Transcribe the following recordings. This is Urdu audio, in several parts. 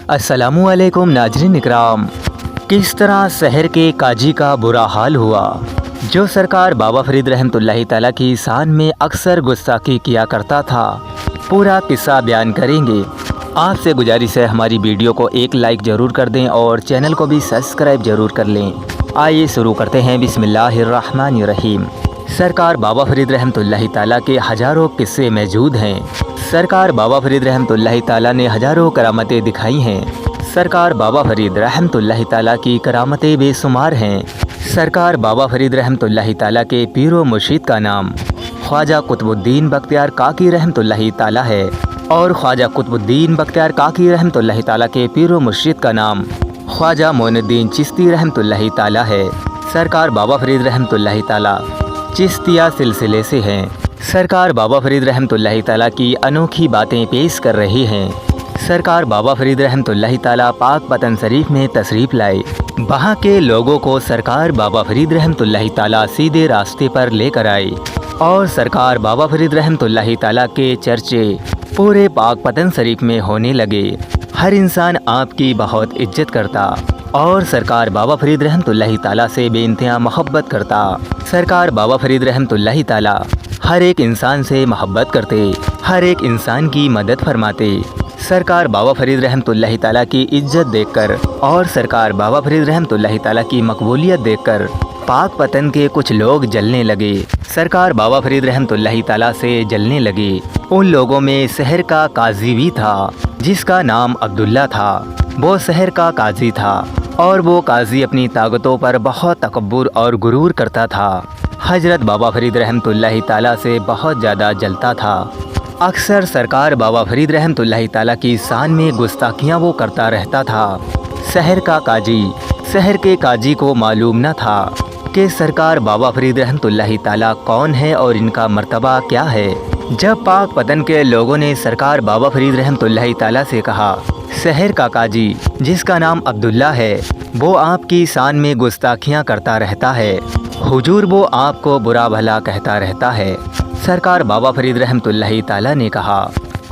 السلام علیکم ناظرین اکرام، کس طرح شہر کے قاضی کا برا حال ہوا جو سرکار بابا فرید رحمۃ اللہ تعالیٰ کی شان میں اکثر گستاخی کیا کرتا تھا، پورا قصہ بیان کریں گے۔ آپ سے گزارش ہے ہماری ویڈیو کو ایک لائک ضرور کر دیں اور چینل کو بھی سبسکرائب ضرور کر لیں۔ آئیے شروع کرتے ہیں۔ بسم اللہ الرحمن الرحیم۔ سرکار بابا فرید رحمۃ اللہ تعالیٰ کے ہزاروں قصے موجود ہیں۔ سرکار بابا فرید رحمۃ اللہ تعالیٰ نے ہزاروں کرامتیں دکھائی ہیں۔ سرکار بابا فرید رحمۃ اللہ تعالیٰ کی کرامتیں بے شمار ہیں۔ سرکار بابا فرید رحمۃ اللہ تعالیٰ کے پیر و مرشد کا نام خواجہ قطب الدین بختیار کاکی رحمۃ اللہ تعالیٰ ہے، اور خواجہ قطب الدین بختیار کاکی رحمۃ اللہ تعالیٰ کے پیر و مرشد کا نام خواجہ معین الدین چشتی رحمۃ اللہ تعالیٰ ہے۔ سرکار بابا فرید رحمۃ اللہ تعالیٰ چشتیہ سلسلے سے ہیں۔ سرکار بابا فرید رحمۃ اللہ تعالیٰ کی انوکھی باتیں پیش کر رہے ہیں۔ سرکار بابا فرید رحمۃ اللہ تعالیٰ پاک پتن شریف میں تشریف لائے۔ وہاں کے لوگوں کو سرکار بابا فرید رحمۃ اللہ تعالیٰ سیدھے راستے پر لے کر آئے، اور سرکار بابا فرید رحمۃ اللہ تعالیٰ کے چرچے پورے پاک پتن شریف میں ہونے لگے۔ ہر انسان آپ کی بہت عزت کرتا اور سرکار بابا فرید رحمۃ اللہ تعالیٰ سے بے انتہا محبت کرتا۔ سرکار بابا فرید رحمۃ اللہ تعالیٰ ہر ایک انسان سے محبت کرتے، ہر ایک انسان کی مدد فرماتے۔ سرکار بابا فرید رحمۃ اللہ تعالیٰ کی عزت دیکھ کر اور سرکار بابا فرید رحمۃ اللہ تعالیٰ کی مقبولیت دیکھ کر پاک پتن کے کچھ لوگ جلنے لگے۔ سرکار بابا فرید رحمۃ اللہ تعالیٰ سے جلنے لگے۔ ان لوگوں میں شہر کا قاضی بھی تھا جس کا نام عبداللہ تھا۔ وہ شہر کا قاضی تھا اور وہ قاضی اپنی طاقتوں پر بہت تکبر اور غرور کرتا تھا۔ حضرت بابا فرید رحمۃ اللہ تعالیٰ سے بہت زیادہ جلتا تھا۔ اکثر سرکار بابا فرید رحمۃ اللہ تعالیٰ کی شان میں گستاخیاں وہ کرتا رہتا تھا۔ شہر کا قاضی، شہر کے قاضی کو معلوم نہ تھا کہ سرکار بابا فرید رحمۃ اللہ تعالیٰ کون ہے اور ان کا مرتبہ کیا ہے۔ جب پاک پتن کے لوگوں نے سرکار بابا فرید رحمۃ اللہ تعالیٰ سے کہا، شہر کا قاضی جس کا نام عبداللہ ہے وہ آپ کی شان میں گستاخیاں کرتا رہتا ہے، حضور وہ آپ کو برا بھلا کہتا رہتا ہے۔ سرکار بابا فرید رحمۃ اللہ تعالیٰ نے کہا،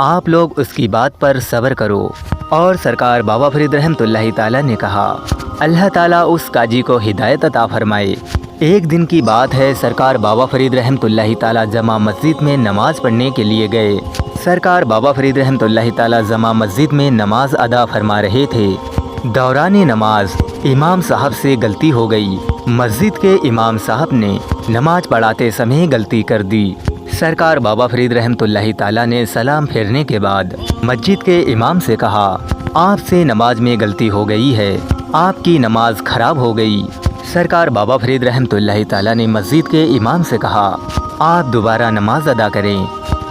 آپ لوگ اس کی بات پر صبر کرو، اور سرکار بابا فرید رحمۃ اللہ تعالیٰ نے کہا، اللہ تعالیٰ اس قاضی کو ہدایت عطا فرمائے۔ ایک دن کی بات ہے، سرکار بابا فرید رحمۃ اللہ تعالیٰ جامع مسجد میں نماز پڑھنے کے لیے گئے۔ سرکار بابا فرید رحمۃ اللہ تعالیٰ جامع مسجد میں نماز ادا فرما رہے تھے۔ دوران نماز امام صاحب سے غلطی ہو گئی۔ مسجد کے امام صاحب نے نماز پڑھاتے سمے غلطی کر دی۔ سرکار بابا فرید رحمۃ اللہ تعالیٰ نے سلام پھیرنے کے بعد مسجد کے امام سے کہا، آپ سے نماز میں غلطی ہو گئی ہے، آپ کی نماز خراب ہو گئی۔ سرکار بابا فرید رحمۃ اللہ تعالیٰ نے مسجد کے امام سے کہا، آپ دوبارہ نماز ادا کریں۔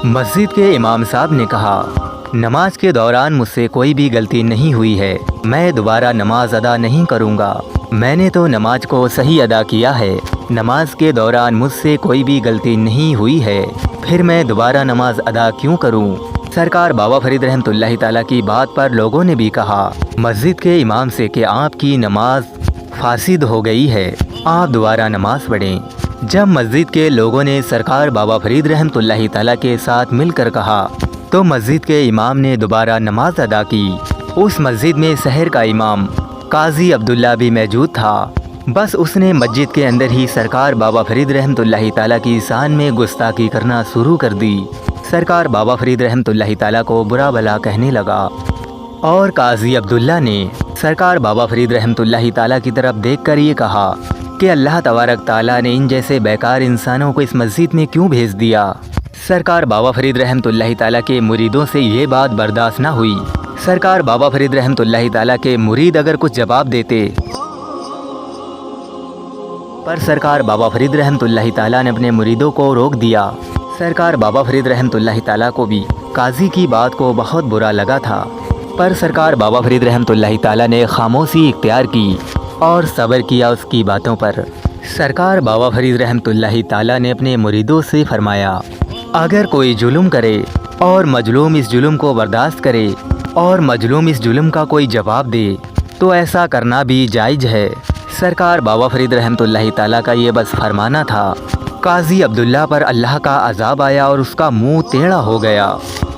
مسجد کے امام صاحب نے کہا، نماز کے دوران مجھ سے کوئی بھی غلطی نہیں ہوئی ہے، میں دوبارہ نماز ادا نہیں کروں گا، میں نے تو نماز کو صحیح ادا کیا ہے، نماز کے دوران مجھ سے کوئی بھی غلطی نہیں ہوئی ہے، پھر میں دوبارہ نماز ادا کیوں کروں۔ سرکار بابا فرید رحمۃ اللہ تعالیٰ کی بات پر لوگوں نے بھی کہا مسجد کے امام سے کہ آپ کی نماز فاسد ہو گئی ہے، آپ دوبارہ نماز پڑھیں۔ جب مسجد کے لوگوں نے سرکار بابا فرید رحمۃ اللہ تعالیٰ کے ساتھ مل کر کہا تو مسجد کے امام نے دوبارہ نماز ادا کی۔ اس مسجد میں شہر کا امام قاضی عبداللہ بھی موجود تھا، بس اس نے مسجد کے اندر ہی سرکار بابا فرید رحمۃ اللہ تعالیٰ کی شان میں گستاخی کرنا شروع کر دی۔ سرکار بابا فرید رحمۃ اللہ تعالیٰ کو برا بھلا کہنے لگا، اور قاضی عبداللہ نے سرکار بابا فرید رحمۃ اللہ تعالیٰ کی طرف دیکھ کر یہ کہا کہ اللہ تبارک تعالیٰ نے ان جیسے بیکار انسانوں کو اس مسجد میں کیوں بھیج دیا۔ سرکار بابا فرید رحمۃ اللہ تعالیٰ کے مریدوں سے یہ بات برداشت نہ ہوئی۔ سرکار بابا فرید رحمۃ اللہ تعالیٰ کے مرید اگر کچھ جواب دیتے پر سرکار بابا فرید رحمۃ اللہ تعالیٰ نے اپنے مریدوں کو روک دیا۔ سرکار بابا فرید رحمۃ اللہ تعالیٰ کو بھی قاضی کی بات کو بہت برا لگا تھا، پر سرکار بابا فرید رحمۃ اللہ تعالیٰ نے خاموشی اختیار کی اور صبر کیا اس کی باتوں پر۔ سرکار بابا فرید رحمۃ اللہ تعالیٰ نے اپنے مریدوں سے فرمایا، اگر کوئی ظلم کرے اور مظلوم اس ظلم کو برداشت کرے اور مظلوم اس ظلم کا کوئی جواب دے تو ایسا کرنا بھی جائز ہے۔ سرکار بابا فرید رحمۃ اللہ تعالیٰ کا یہ بس فرمانا تھا۔ قاضی عبداللہ پر اللہ کا عذاب آیا اور اس کا منہ ٹیڑھا ہو گیا۔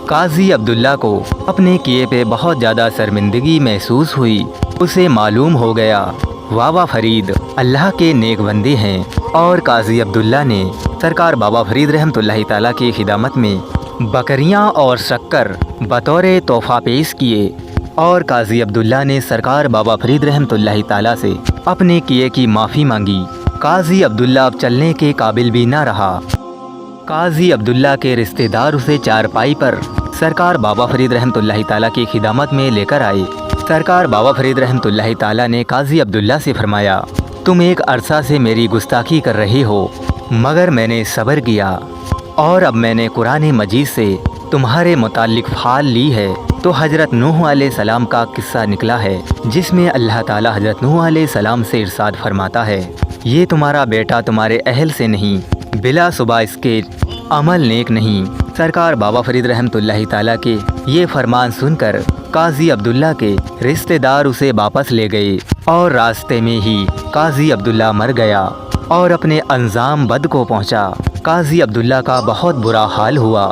قاضی عبداللہ کو اپنے کیے پہ بہت زیادہ شرمندگی محسوس ہوئی۔ اسے معلوم ہو گیا بابا فرید اللہ کے نیک بندے ہیں، اور قاضی عبداللہ نے سرکار بابا فرید رحمۃ اللہ تعالیٰ کی خدمت میں بکریاں اور شکر بطور تحفہ پیش کیے، اور قاضی عبداللہ نے سرکار بابا فرید رحمۃ اللہ تعالیٰ سے اپنے کیے کی معافی مانگی۔ قاضی عبداللہ اب چلنے کے قابل بھی نہ رہا۔ قاضی عبداللہ کے رشتہ دار اسے چارپائی پر سرکار بابا فرید رحمۃ اللہ تعالیٰ کی خدمت میں لے کر آئے۔ سرکار بابا فرید رحمۃ اللہ تعالیٰ نے قاضی عبداللہ سے فرمایا، تم ایک عرصہ سے میری گستاخی کر رہے ہو، مگر میں نے صبر کیا، اور اب میں نے قرآن مجید سے تمہارے متعلق پھال لی ہے۔ تو حضرت نوح علیہ السلام کا قصہ نکلا ہے، جس میں اللہ تعالیٰ حضرت نوح علیہ السلام سے ارشاد فرماتا ہے، یہ تمہارا بیٹا تمہارے اہل سے نہیں، بلا صبح اس کے عمل نیک نہیں۔ سرکار بابا فرید رحمۃ اللہ تعالیٰ کے یہ فرمان سن کر قاضی عبداللہ کے رشتہ دار اسے واپس لے گئے، اور راستے میں ہی قاضی عبداللہ مر گیا اور اپنے انجام بد کو پہنچا۔ قاضی عبداللہ کا بہت برا حال ہوا۔